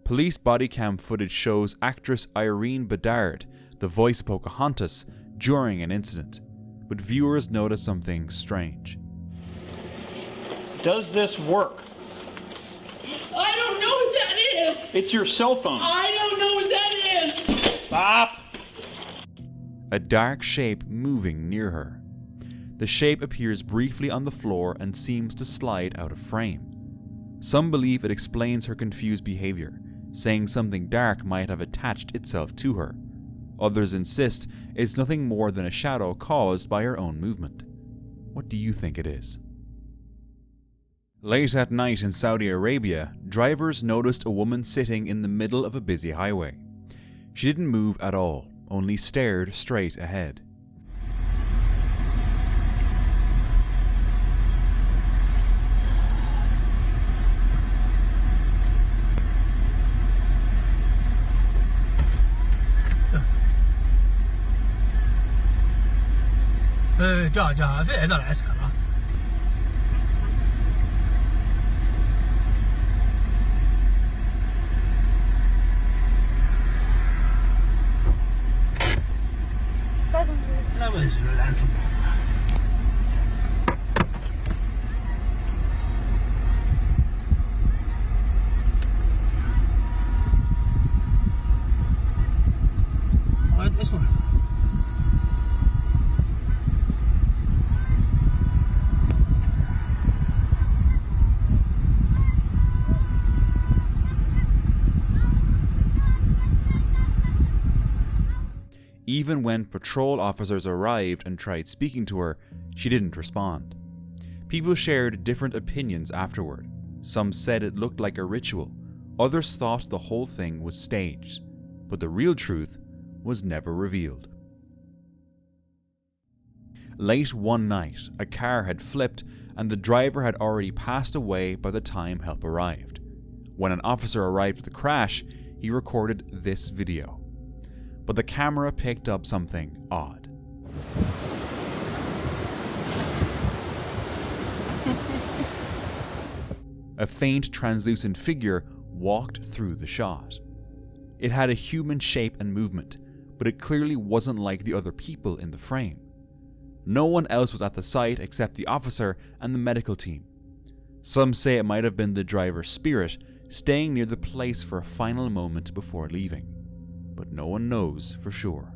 Police body cam footage shows actress Irene Bedard, the voice of Pocahontas, during an incident, but viewers notice something strange. Does this work? I don't know what that is! It's your cell phone. I don't know what that is! Stop! A dark shape moving near her. The shape appears briefly on the floor and seems to slide out of frame. Some believe it explains her confused behavior, saying something dark might have attached itself to her. Others insist it's nothing more than a shadow caused by her own movement. What do you think it is? Late at night in Saudi Arabia, drivers noticed a woman sitting in the middle of a busy highway. She didn't move at all, only stared straight ahead. Even when patrol officers arrived and tried speaking to her, she didn't respond. People shared different opinions afterward. Some said it looked like a ritual, others thought the whole thing was staged, but the real truth was never revealed. Late one night, a car had flipped and the driver had already passed away by the time help arrived. When an officer arrived at the crash, he recorded this video. But the camera picked up something odd. A faint translucent figure walked through the shot. It had a human shape and movement, but it clearly wasn't like the other people in the frame. No one else was at the site except the officer and the medical team. Some say it might have been the driver's spirit staying near the place for a final moment before leaving, but no one knows for sure.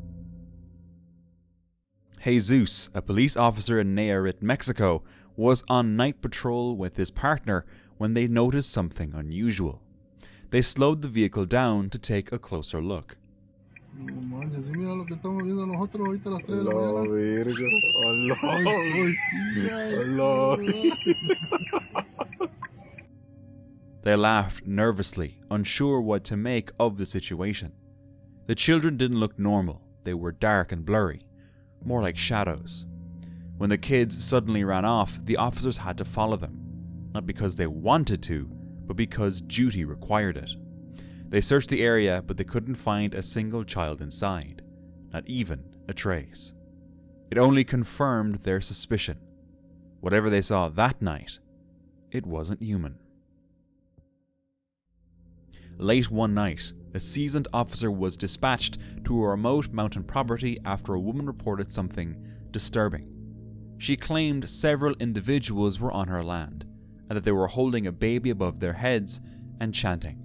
Jesus, a police officer in Nayarit, Mexico, was on night patrol with his partner when they noticed something unusual. They slowed the vehicle down to take a closer look. They laughed nervously, unsure what to make of the situation. The children didn't look normal, they were dark and blurry, more like shadows. When the kids suddenly ran off, the officers had to follow them, not because they wanted to, but because duty required it. They searched the area, but they couldn't find a single child inside, not even a trace. It only confirmed their suspicion. Whatever they saw that night, it wasn't human. Late one night, a seasoned officer was dispatched to a remote mountain property after a woman reported something disturbing. She claimed several individuals were on her land, and that they were holding a baby above their heads and chanting.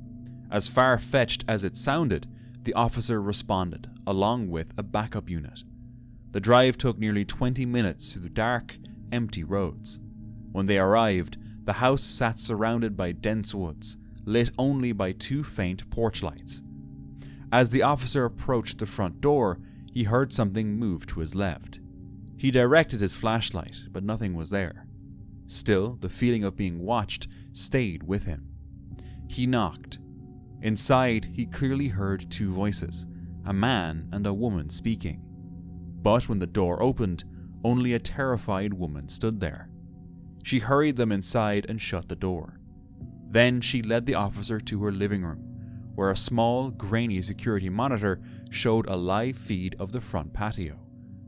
As far-fetched as it sounded, the officer responded, along with a backup unit. The drive took nearly 20 minutes through the dark, empty roads. When they arrived, the house sat surrounded by dense woods, lit only by 2 faint porch lights. As the officer approached the front door, he heard something move to his left. He directed his flashlight, but nothing was there. Still, the feeling of being watched stayed with him. He knocked. Inside, he clearly heard 2 voices, a man and a woman speaking. But when the door opened, only a terrified woman stood there. She hurried them inside and shut the door. Then she led the officer to her living room, where a small, grainy security monitor showed a live feed of the front patio,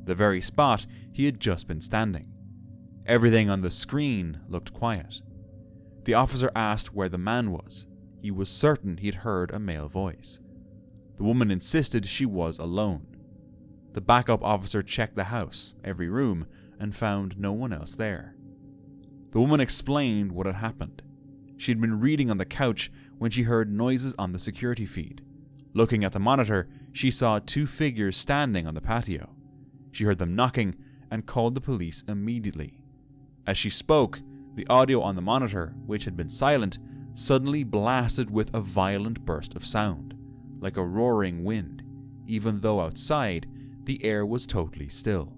the very spot he had just been standing. Everything on the screen looked quiet. The officer asked where the man was. He was certain he'd heard a male voice. The woman insisted she was alone. The backup officer checked the house, every room, and found no one else there. The woman explained what had happened. She'd been reading on the couch when she heard noises on the security feed. Looking at the monitor, she saw two figures standing on the patio. She heard them knocking and called the police immediately. As she spoke, the audio on the monitor, which had been silent, suddenly blasted with a violent burst of sound, like a roaring wind, even though outside, the air was totally still.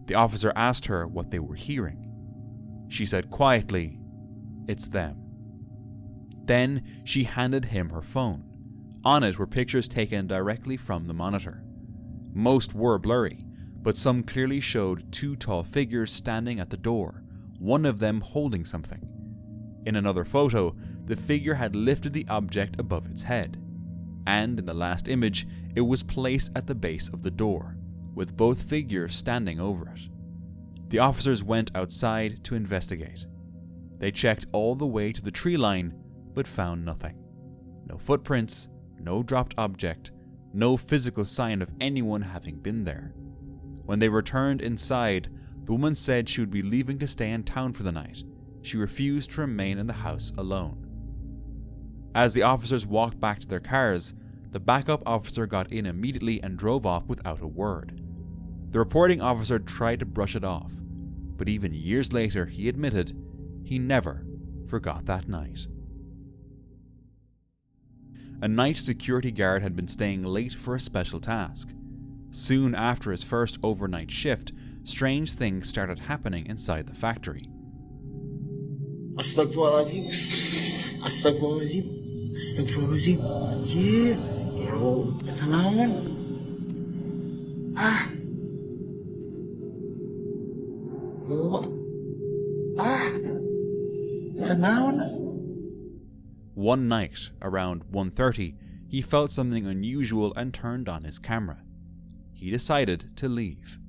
The officer asked her what they were hearing. She said quietly, "It's them." Then she handed him her phone. On it were pictures taken directly from the monitor. Most were blurry, but some clearly showed two tall figures standing at the door, one of them holding something. In another photo, the figure had lifted the object above its head, and in the last image, it was placed at the base of the door, with both figures standing over it. The officers went outside to investigate. They checked all the way to the tree line, but found nothing. No footprints, no dropped object, no physical sign of anyone having been there. When they returned inside, the woman said she would be leaving to stay in town for the night. She refused to remain in the house alone. As the officers walked back to their cars, the backup officer got in immediately and drove off without a word. The reporting officer tried to brush it off, but even years later he admitted he never forgot that night. A night security guard had been staying late for a special task. Soon after his first overnight shift, strange things started happening inside the factory. Astagfirullahaladzim. Astagfirullahaladzim. Astagfirullahaladzim. Anjir. Ya Allah, kenalan. Kenalan. One night, around 1:30, he felt something unusual and turned on his camera. He decided to leave.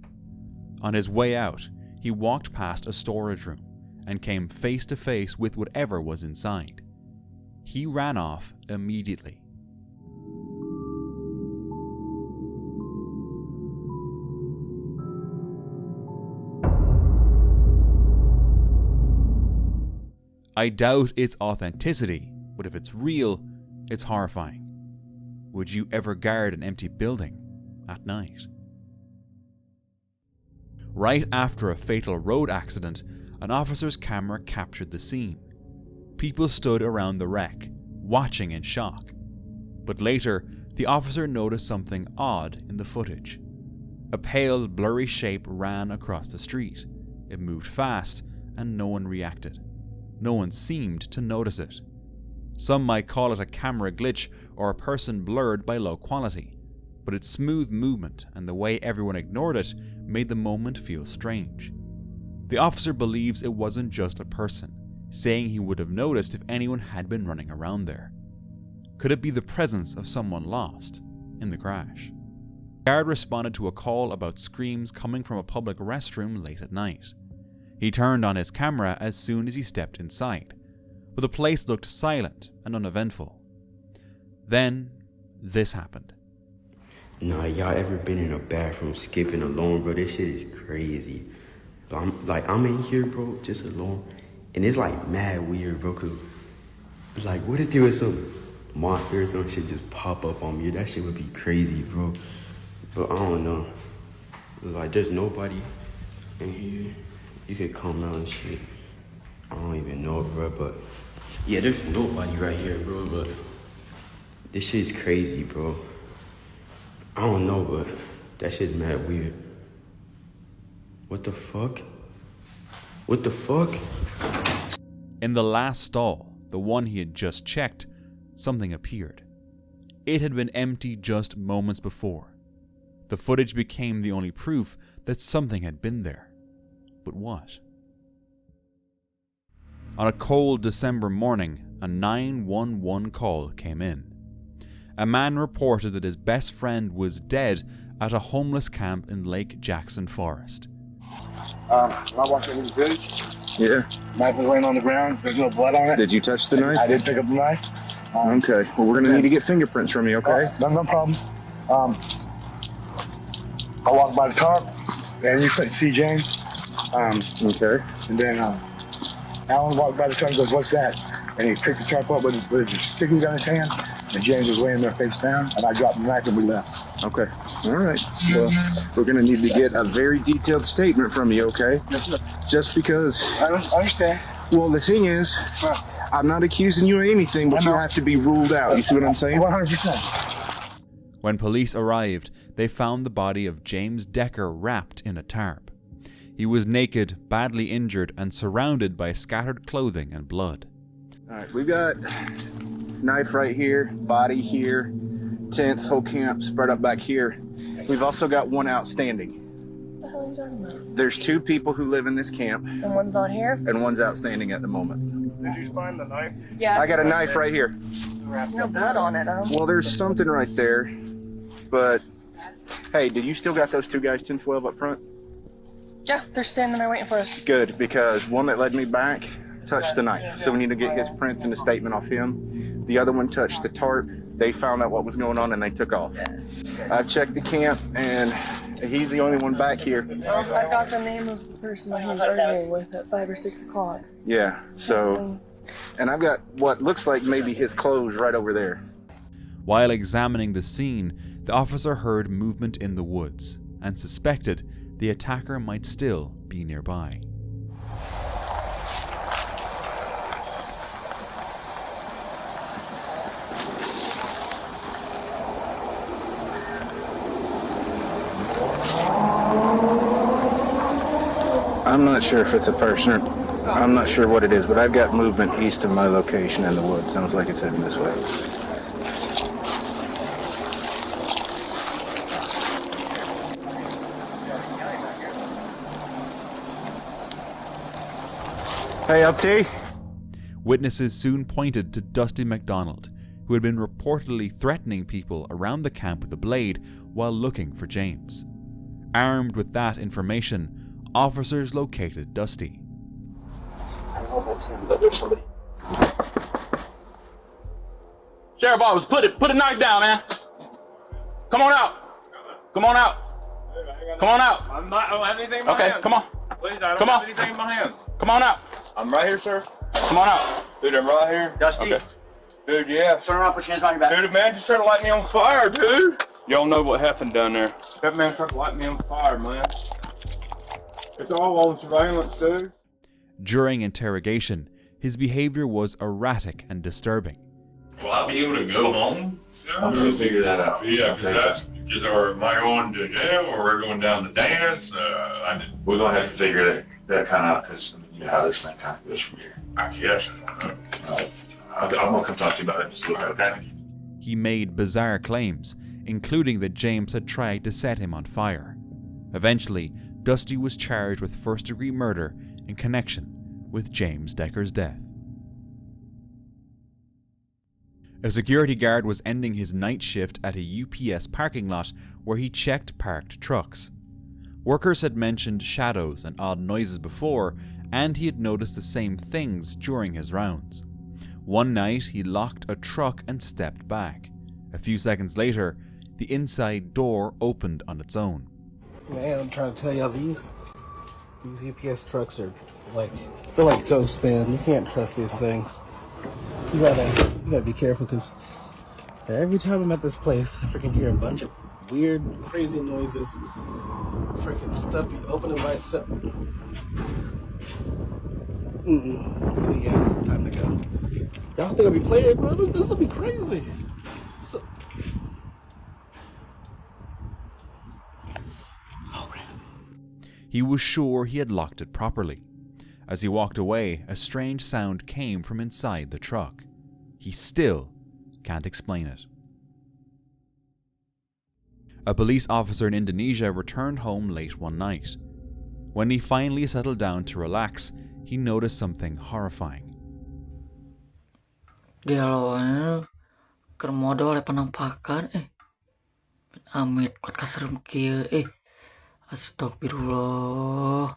On his way out, he walked past a storage room and came face to face with whatever was inside. He ran off immediately. I doubt its authenticity, but if it's real, it's horrifying. Would you ever guard an empty building at night? Right after a fatal road accident, an officer's camera captured the scene. People stood around the wreck, watching in shock. But later, the officer noticed something odd in the footage. A pale, blurry shape ran across the street. It moved fast, and no one reacted. No one seemed to notice it. Some might call it a camera glitch or a person blurred by low quality, but its smooth movement and the way everyone ignored it made the moment feel strange. The officer believes it wasn't just a person, saying he would have noticed if anyone had been running around there. Could it be the presence of someone lost in the crash? The guard responded to a call about screams coming from a public restroom late at night. He turned on his camera as soon as he stepped inside, but the place looked silent and uneventful. Then, this happened. Nah, y'all ever been in a bathroom skipping alone, bro? This shit is crazy. I'm in here, bro, just alone, and it's like mad weird, bro, cause like, what if there was some monster or some shit just pop up on me? That shit would be crazy, bro. But I don't know. Like, there's nobody in here. You could come out and shit. I don't even know, bro, but yeah, there's nobody right here, bro, but this shit's crazy, bro. I don't know, but that shit's mad weird. What the fuck? What the fuck? In the last stall, the one he had just checked, something appeared. It had been empty just moments before. The footage became the only proof that something had been there. But what? On a cold December morning, a 911 call came in. A man reported that his best friend was dead at a homeless camp in Lake Jackson Forest. I walked over the bridge. Yeah. Knife was laying on the ground. There's no blood on it. Did you touch the knife? I did pick up the knife. Okay. Well, we're gonna need to get fingerprints from you. Okay. No problem. I walked by the tarp, and you couldn't see James. Okay. And then Alan walked by the tarp and goes, "What's that?" And he picked the tarp up with his sticky gun in his hand, and James was laying there face down, and I dropped the knife and we left. Okay. All right. Well, we're gonna need to get a very detailed statement from you. Okay. Yes, sir. Just because. I understand. Well, the thing is, I'm not accusing you of anything, but you have to be ruled out. You see what I'm saying? 100%. When police arrived, they found the body of James Decker wrapped in a tarp. He was naked, badly injured, and surrounded by scattered clothing and blood. All right, we've got knife right here, body here, tents, whole camp spread up back here. We've also got one outstanding. What the hell are you talking about? There's 2 people who live in this camp, And one's not here? and one's outstanding at the moment. Did you find the knife? Yeah. I got a knife right here. No blood on it, though. Well, there's something right there, but hey, did you still got those 2 guys 10-12 up front? Yeah, they're standing there waiting for us. Good, because one that led me back touched the knife, so we need to get his prints and a statement off him. The other one touched the tarp. They found out what was going on and they took off. I checked the camp and he's the only one back here. Well, I got the name of the person that he was arguing with at 5 or 6 o'clock. Yeah, so, and I've got what looks like maybe his clothes right over there. While examining the scene, the officer heard movement in the woods and suspected the attacker might still be nearby. I'm not sure if it's a person or I'm not sure what it is, but I've got movement east of my location in the woods. Sounds like it's heading this way. Hey, LT. Witnesses soon pointed to Dusty McDonald, who had been reportedly threatening people around the camp with a blade while looking for James. Armed with that information, officers located Dusty. I don't know if that's him, but there's somebody. Sheriff Office, put a knife down, man. Come on out. Come on out. Come on out. I don't have anything in my hands. Okay, come on. Please, I don't Come have on. anything in my hands. Come on out. I'm right here, sir. Come on out. Dude, I'm right here. Dusty, Okay. Dude, yeah. turn around, put your hands behind your back. Dude, the man just tried to light me on fire, dude. Y'all know what happened down there. That man tried to light me on fire, man. It's all on surveillance, dude. During interrogation, his behavior was erratic and disturbing. Will I be able to go home? I'm gonna figure that out. Yeah, because am I going to jail or we're going down to dance? We're gonna have to figure that kind of out because you know how this thing kind of goes from here. I guess. I'm gonna come talk to you about it. Just okay. He made bizarre claims, including that James had tried to set him on fire. Eventually, Dusty was charged with first-degree murder in connection with James Decker's death. A security guard was ending his night shift at a UPS parking lot where he checked parked trucks. Workers had mentioned shadows and odd noises before, and he had noticed the same things during his rounds. One night, he locked a truck and stepped back. A few seconds later, the inside door opened on its own. Man, I'm trying to tell y'all, these UPS trucks are they're like ghosts, man. You can't trust these things. You gotta be careful because every time I'm at this place, I freaking hear a bunch of weird, crazy noises. Freaking stuff be opening by itself. So yeah, it's time to go. Y'all think I'll be playing, bro? This will be crazy. So... He was sure he had locked it properly. As he walked away, a strange sound came from inside the truck. He still can't explain it. A police officer in Indonesia returned home late one night. When he finally settled down to relax, he noticed something horrifying. Gelo keur modal penampakan amit kuat kaserem kieu astagfirullah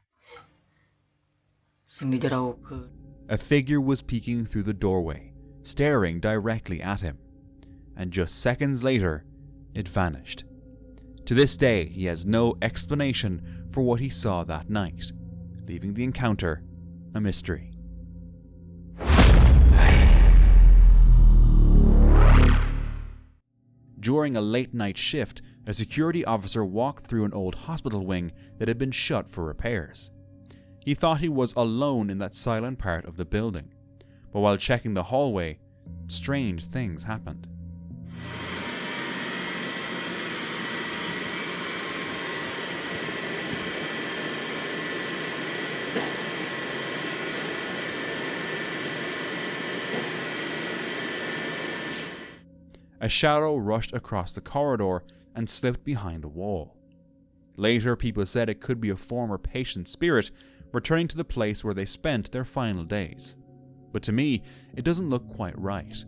sing dijaraukeun. A figure was peeking through the doorway, staring directly at him, and just seconds later, it vanished. To this day, he has no explanation for what he saw that night, leaving the encounter a mystery. During a late-night shift, a security officer walked through an old hospital wing that had been shut for repairs. He thought he was alone in that silent part of the building, but while checking the hallway, strange things happened. A shadow rushed across the corridor and slipped behind a wall. Later, people said it could be a former patient's spirit returning to the place where they spent their final days. But to me, it doesn't look quite right.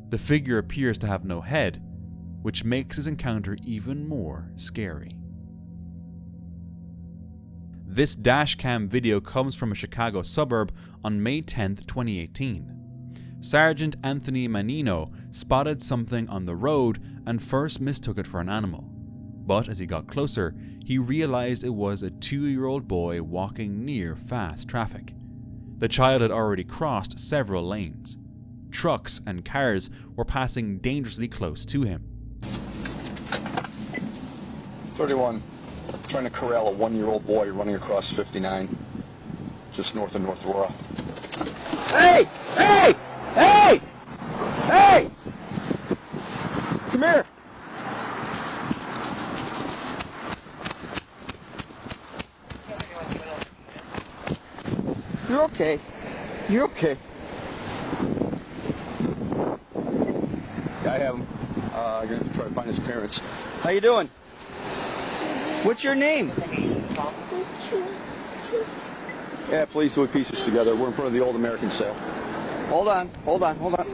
The figure appears to have no head, which makes his encounter even more scary. This dashcam video comes from a Chicago suburb on May 10th, 2018. Sergeant Anthony Manino spotted something on the road and first mistook it for an animal. But as he got closer, he realized it was a 2-year-old boy walking near fast traffic. The child had already crossed several lanes. Trucks and cars were passing dangerously close to him. 31, trying to corral a 1-year-old boy running across 59, just north of North Aurora. Hey! Hey! Hey! Hey! Come here! You're okay. You're okay. Yeah, I have him. I'm going to try to find his parents. How you doing? What's your name? Yeah, please do pieces together. We're in front of the Old American sale. Hold on, hold on, hold on.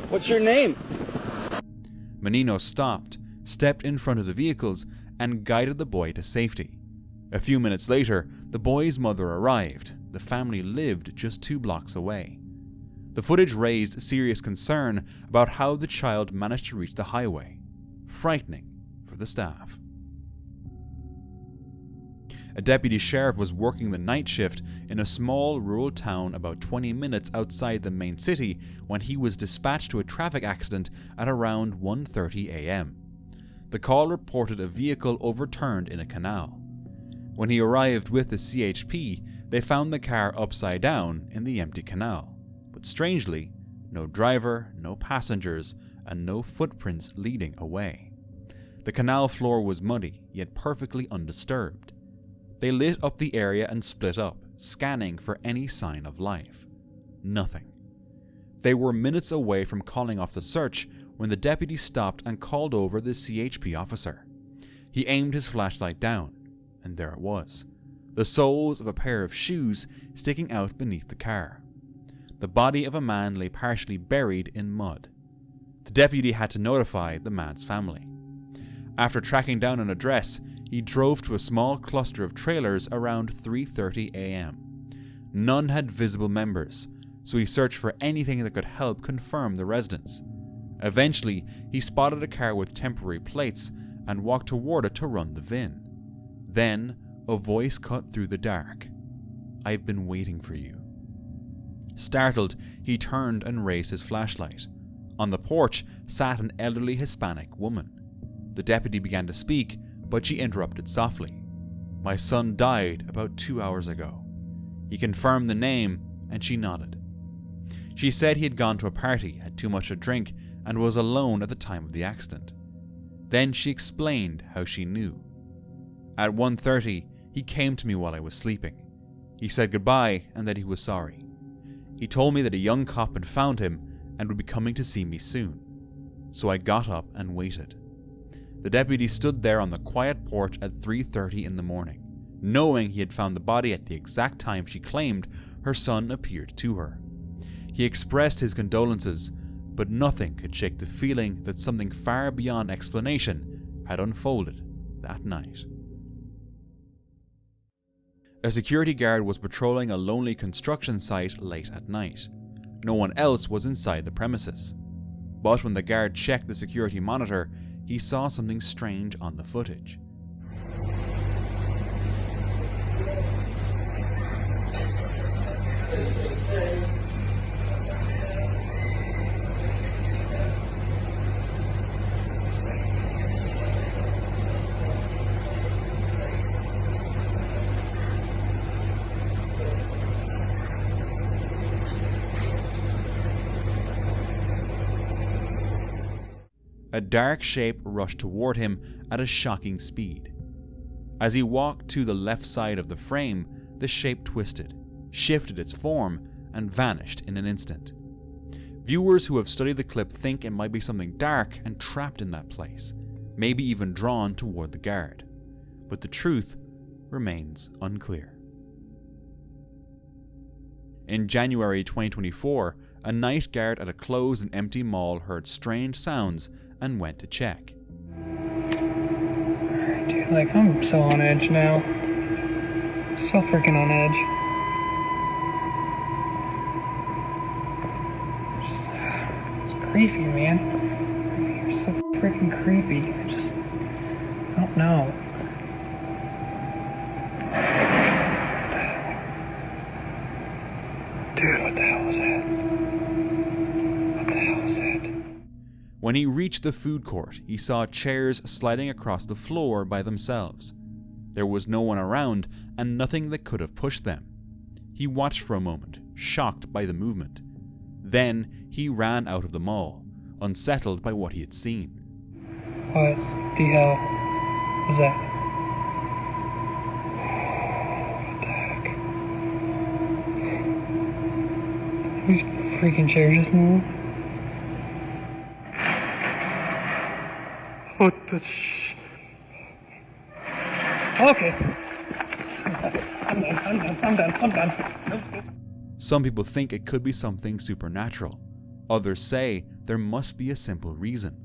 What's your name? Menino stopped, stepped in front of the vehicles, and guided the boy to safety. A few minutes later, the boy's mother arrived. The family lived just 2 blocks away. The footage raised serious concern about how the child managed to reach the highway. Frightening for the staff. A deputy sheriff was working the night shift in a small rural town about 20 minutes outside the main city when he was dispatched to a traffic accident at around 1:30 a.m. The call reported a vehicle overturned in a canal. When he arrived with the CHP, they found the car upside down in the empty canal. But strangely, no driver, no passengers, and no footprints leading away. The canal floor was muddy, yet perfectly undisturbed. They lit up the area and split up, scanning for any sign of life. Nothing. They were minutes away from calling off the search when the deputy stopped and called over the CHP officer. He aimed his flashlight down, and there it was, the soles of a pair of shoes sticking out beneath the car. The body of a man lay partially buried in mud. The deputy had to notify the man's family. After tracking down an address, he drove to a small cluster of trailers around 3:30 a.m. None had visible members, so he searched for anything that could help confirm the residence. Eventually, he spotted a car with temporary plates and walked toward it to run the VIN. Then, a voice cut through the dark. "I've been waiting for you." Startled, he turned and raised his flashlight. On the porch sat an elderly Hispanic woman. The deputy began to speak, but she interrupted softly. "My son died about 2 hours ago." He confirmed the name, and she nodded. She said he had gone to a party, had too much to drink, and was alone at the time of the accident. Then she explained how she knew. "At 1:30, he came to me while I was sleeping. He said goodbye and that he was sorry. He told me that a young cop had found him and would be coming to see me soon. So I got up and waited." The deputy stood there on the quiet porch at 3:30 in the morning, Knowing he had found the body at the exact time she claimed, her son appeared to her. He expressed his condolences, but nothing could shake the feeling that something far beyond explanation had unfolded that night. A security guard was patrolling a lonely construction site late at night. No one else was inside the premises. But when the guard checked the security monitor, he saw something strange on the footage. A dark shape rushed toward him at a shocking speed. As he walked to the left side of the frame, the shape twisted, shifted its form, and vanished in an instant. Viewers who have studied the clip think it might be something dark and trapped in that place, maybe even drawn toward the guard. But the truth remains unclear. In January 2024, a night guard at a closed and empty mall heard strange sounds and went to check. Alright, dude, like, I'm so on edge now. So freaking on edge. It's creepy, man. You're so freaking creepy. I don't know. Dude, what the hell was that? What the hell was that? When he reached the food court, he saw chairs sliding across the floor by themselves. There was no one around and nothing that could have pushed them. He watched for a moment, shocked by the movement. Then he ran out of the mall, unsettled by what he had seen. What the hell was that? What the heck? These freaking chairs just moved. What the Okay. I'm done. Some people think it could be something supernatural. Others say there must be a simple reason.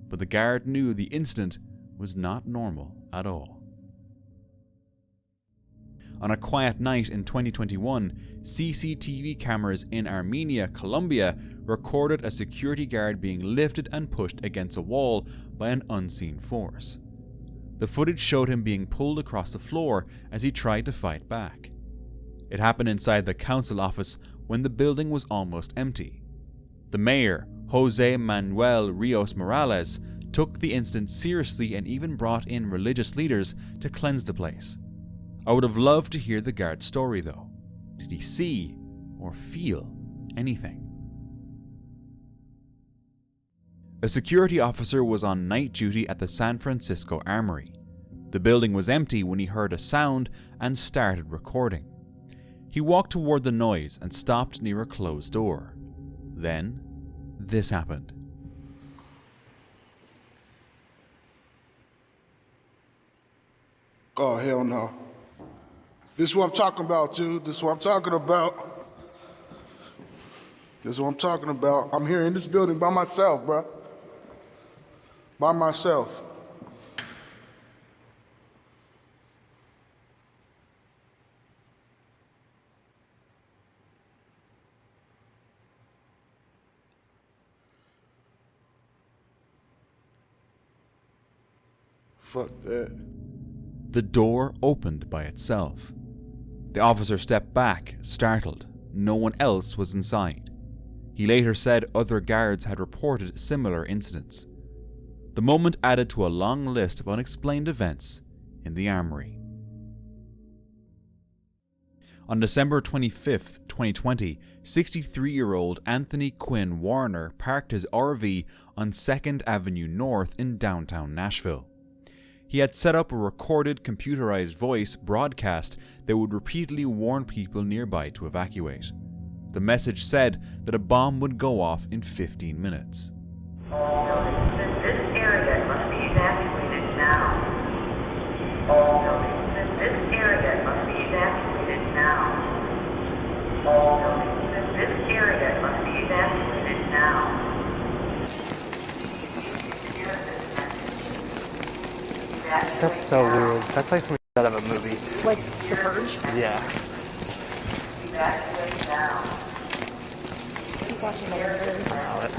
But the guard knew the incident was not normal at all. On a quiet night in 2021, CCTV cameras in Armenia, Colombia, recorded a security guard being lifted and pushed against a wall by an unseen force. The footage showed him being pulled across the floor as he tried to fight back. It happened inside the council office when the building was almost empty. The mayor, Jose Manuel Rios Morales, took the incident seriously and even brought in religious leaders to cleanse the place. I would have loved to hear the guard's story though. Did he see or feel anything? A security officer was on night duty at the San Francisco Armory. The building was empty when he heard a sound and started recording. He walked toward the noise and stopped near a closed door. Then, this happened. Oh, hell no. This is what I'm talking about, dude. This is what I'm talking about. This is what I'm talking about. I'm here in this building by myself, bro. By myself. Fuck that. The door opened by itself. The officer stepped back, startled. No one else was inside. He later said other guards had reported similar incidents. The moment added to a long list of unexplained events in the armory. On December 25, 2020, 63-year-old Anthony Quinn Warner parked his RV on 2nd Avenue North in downtown Nashville. He had set up a recorded computerized voice broadcast that would repeatedly warn people nearby to evacuate. The message said that a bomb would go off in 15 minutes. All buildings in this area must be evacuated now. All buildings in this area That's so weird. That's like something out of a movie. Like The Purge? Yeah. Keep watching the videos.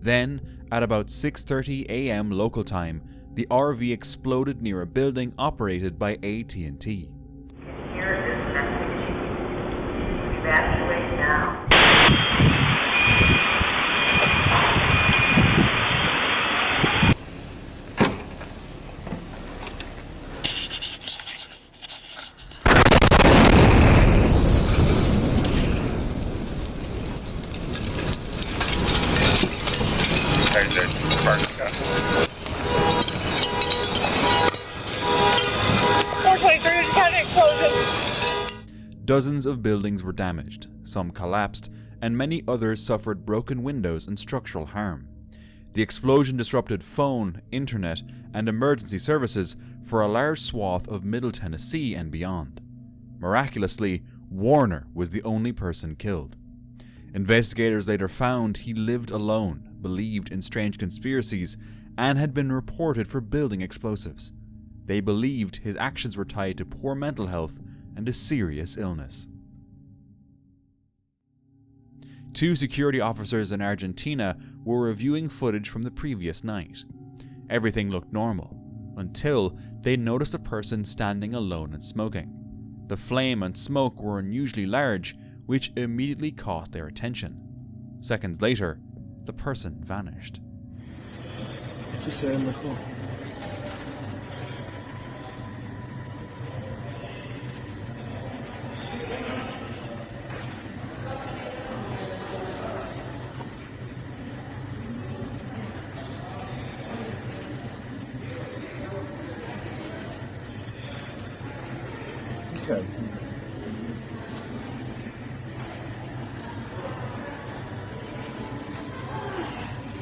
Then, at about 6:30 a.m. local time, the RV exploded near a building operated by AT&T. Evacuate now. Dozens of buildings were damaged, some collapsed, and many others suffered broken windows and structural harm. The explosion disrupted phone, internet, and emergency services for a large swath of Middle Tennessee and beyond. Miraculously, Warner was the only person killed. Investigators later found he lived alone, believed in strange conspiracies, and had been reported for building explosives. They believed his actions were tied to poor mental health and a serious illness. 2 security officers in Argentina were reviewing footage from the previous night. Everything looked normal, until they noticed a person standing alone and smoking. The flame and smoke were unusually large, which immediately caught their attention. Seconds later, the person vanished.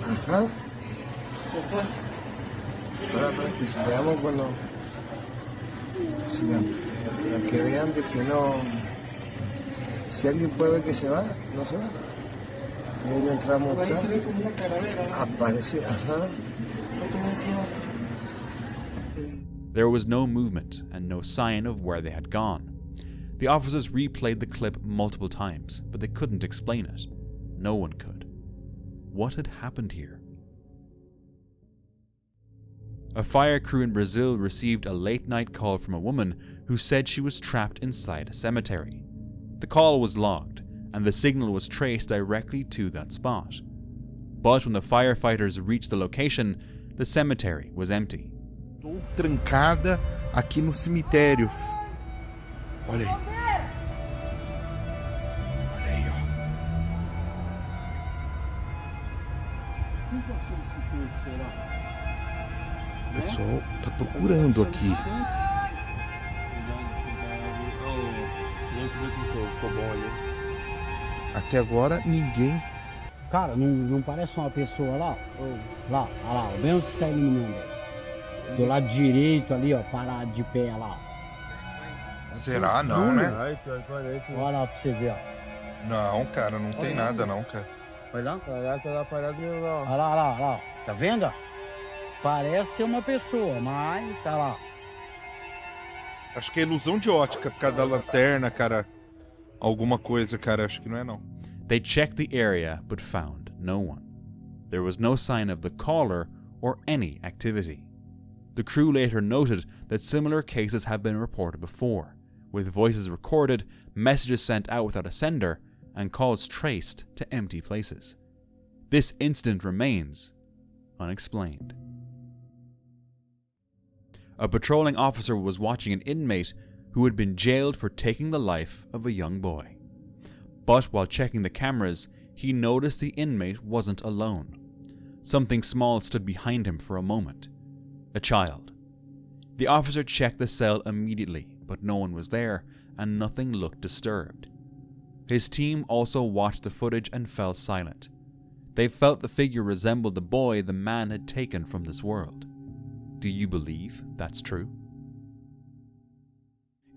Ajá. Se fue. Para que veamos cuando que vean de que no, si alguien puede ver que se va, no se va. Y ahí entramos. Ahí se ve como una calavera. Aparece, ajá. There was no movement and no sign of where they had gone. The officers replayed the clip multiple times, but they couldn't explain it. No one could. What had happened here? A fire crew in Brazil received a late-night call from a woman who said she was trapped inside a cemetery. The call was logged, and the signal was traced directly to that spot. But when the firefighters reached the location, the cemetery was empty. Estou trancada aqui no cemitério. Olha aí. Olha aí, ó. O pessoal tá procurando aqui. Até agora ninguém. Cara, não parece uma pessoa lá? Lá, olha lá, bem onde está iluminando. Do lado direito ali, ó, parado de pé lá. Será? Não, né? Olha lá pra você ver, ó. Não, cara, não tem nada não, cara. Olha lá. Olha lá. Tá vendo? Parece ser uma pessoa, mas tá lá. Acho que é ilusão de ótica por causa da lanterna, cara. Alguma coisa, cara, acho que não é não. They checked the area but found no one. There was no sign of the caller or any activity. The crew later noted that similar cases have been reported before, with voices recorded, messages sent out without a sender, and calls traced to empty places. This incident remains unexplained. A patrolling officer was watching an inmate who had been jailed for taking the life of a young boy. But while checking the cameras, he noticed the inmate wasn't alone. Something small stood behind him for a moment. A child. The officer checked the cell immediately, but no one was there, and nothing looked disturbed. His team also watched the footage and fell silent. They felt the figure resembled the boy the man had taken from this world. Do you believe that's true?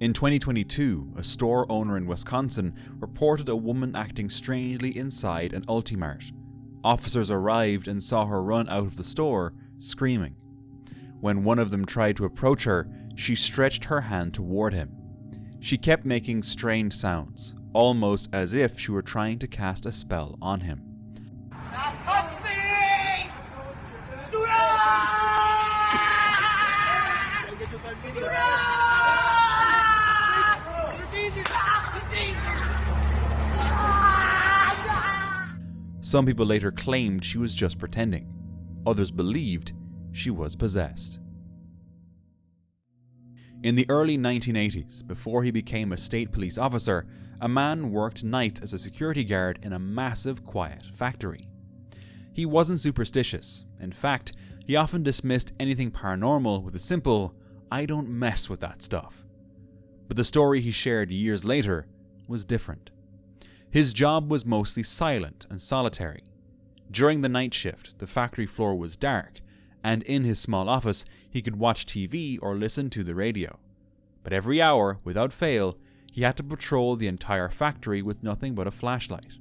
In 2022, a store owner in Wisconsin reported a woman acting strangely inside an Ultimart. Officers arrived and saw her run out of the store, screaming. When one of them tried to approach her, she stretched her hand toward him. She kept making strange sounds, almost as if she were trying to cast a spell on him. Now touch me! Do Some people later claimed she was just pretending. Others believed she was possessed. In the early 1980s, before he became a state police officer, a man worked nights as a security guard in a massive, quiet factory. He wasn't superstitious. In fact, he often dismissed anything paranormal with a simple, "I don't mess with that stuff." But the story he shared years later was different. His job was mostly silent and solitary. During the night shift, the factory floor was dark, and in his small office, he could watch TV or listen to the radio. But every hour, without fail, he had to patrol the entire factory with nothing but a flashlight.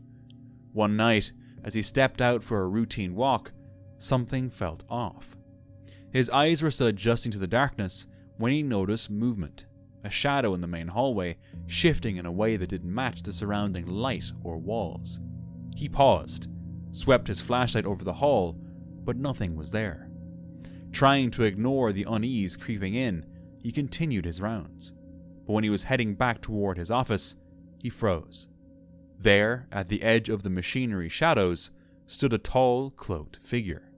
One night, as he stepped out for a routine walk, something felt off. His eyes were still adjusting to the darkness when he noticed movement, a shadow in the main hallway shifting in a way that didn't match the surrounding light or walls. He paused, swept his flashlight over the hall, but nothing was there. Trying to ignore the unease creeping in, he continued his rounds. But when he was heading back toward his office, he froze. There, at the edge of the machinery shadows, stood a tall, cloaked figure.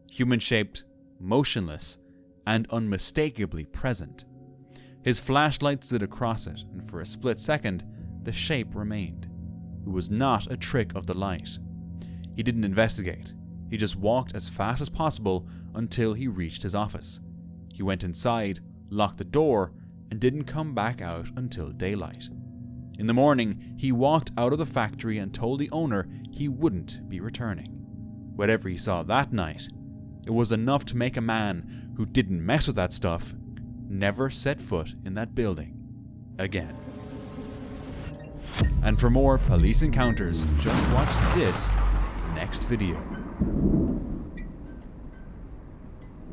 Human-shaped, motionless, and unmistakably present. His flashlight slid across it, and for a split second, the shape remained. It was not a trick of the light. He didn't investigate. He just walked as fast as possible until he reached his office. He went inside, locked the door, and didn't come back out until daylight. In the morning, he walked out of the factory and told the owner he wouldn't be returning. Whatever he saw that night, it was enough to make a man who didn't mess with that stuff never set foot in that building again. And for more police encounters, just watch this next video.